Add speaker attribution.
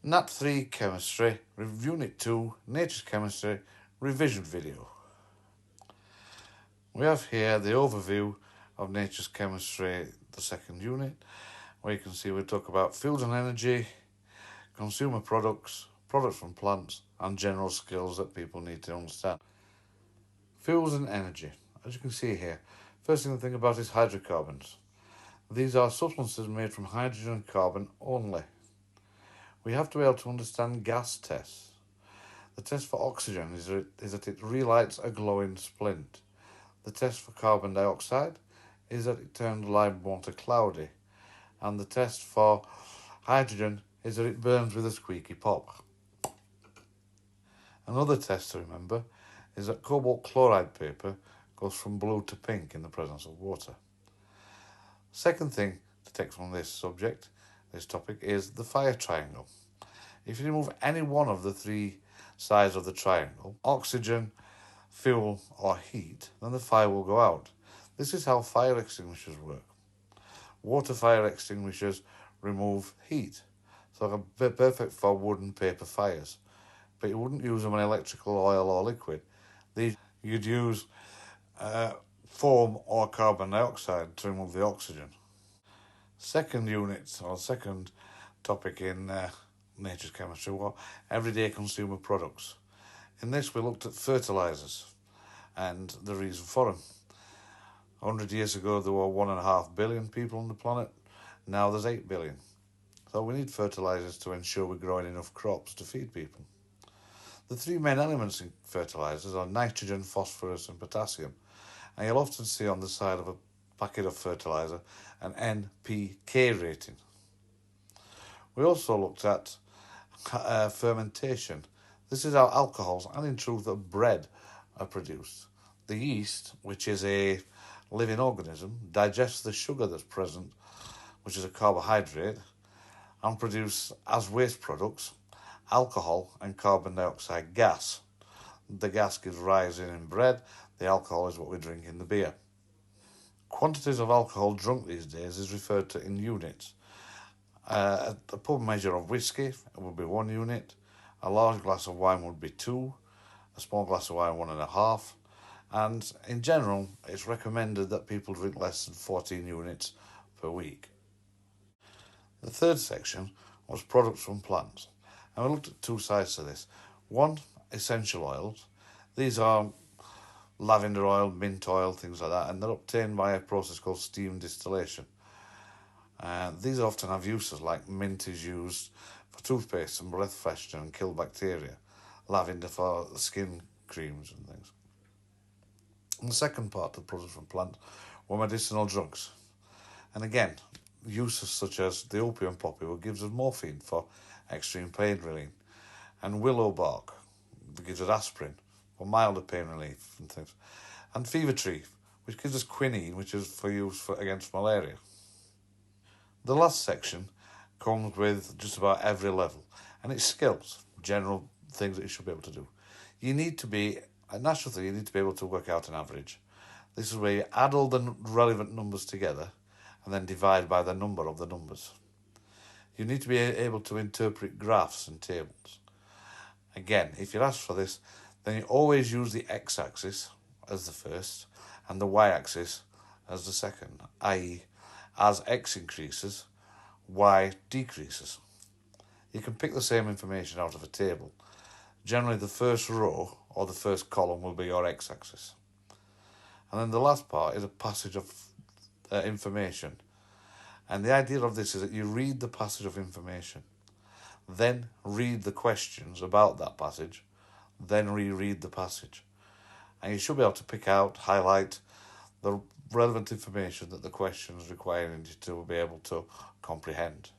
Speaker 1: Nat 3 Chemistry, Unit 2, Nature's Chemistry, revision video. We have here the overview of Nature's Chemistry, the second unit, where you can see we talk about fuels and energy, consumer products, products from plants, and general skills that people need to understand. Fuels and energy. As you can see here, first thing to think about is hydrocarbons. These are substances made from hydrogen and carbon only. We have to be able to understand gas tests. The test for oxygen is that it relights a glowing splint. The test for carbon dioxide is that it turns lime water cloudy. And the test for hydrogen is that it burns with a squeaky pop. Another test to remember is that cobalt chloride paper goes from blue to pink in the presence of water. Second thing to take from this topic, is the fire triangle. If you remove any one of the three sides of the triangle, oxygen, fuel, or heat, then the fire will go out. This is how fire extinguishers work. Water fire extinguishers remove heat, so they're perfect for wood and paper fires. But you wouldn't use them on electrical, oil, or liquid. You'd use foam or carbon dioxide to remove the oxygen. Second topic in Nature's Chemistry were everyday consumer products. In this, we looked at fertilisers and the reason for them. 100 years ago, there were 1.5 billion people on the planet. Now there's 8 billion. So we need fertilisers to ensure we're growing enough crops to feed people. The three main elements in fertilisers are nitrogen, phosphorus, and potassium. And you'll often see on the side of a packet of fertiliser an NPK rating. We also looked at fermentation. This is how alcohols and, in truth, bread are produced. The yeast, which is a living organism, digests the sugar that's present, which is a carbohydrate, and produce as waste products alcohol and carbon dioxide gas. The gas gives rise in bread. The alcohol is what we drink in the beer. Quantities of alcohol drunk these days is referred to in units. A pub measure of whiskey would be 1 unit, a large glass of wine would be 2, a small glass of wine 1.5, and in general it's recommended that people drink less than 14 units per week. The third section was products from plants, and we looked at two sides to this. One, essential oils. These are lavender oil, mint oil, things like that, and they're obtained by a process called steam distillation. These often have uses, like mint is used for toothpaste and breath freshener and kill bacteria, lavender for skin creams and things. And the second part of the products from plants were medicinal drugs. And again, uses such as the opium poppy, which gives us morphine for extreme pain relief, and willow bark, that gives us aspirin for milder pain relief and things, and fever tree, which gives us quinine, which is for use against malaria. The last section comes with just about every level, and it's skills, general things that you should be able to do. You need to be able to work out an average. This is where you add all the relevant numbers together and then divide by the number of the numbers. You need to be able to interpret graphs and tables. Again, if you're asked for this, then you always use the x-axis as the first and the y-axis as the second, i.e., as x increases, y decreases. You can pick the same information out of a table. Generally, the first row or the first column will be your x-axis. And then the last part is a passage of information. And the idea of this is that you read the passage of information, then read the questions about that passage, then reread the passage. And you should be able to pick out, highlight the relevant information that the questions require you to be able to comprehend.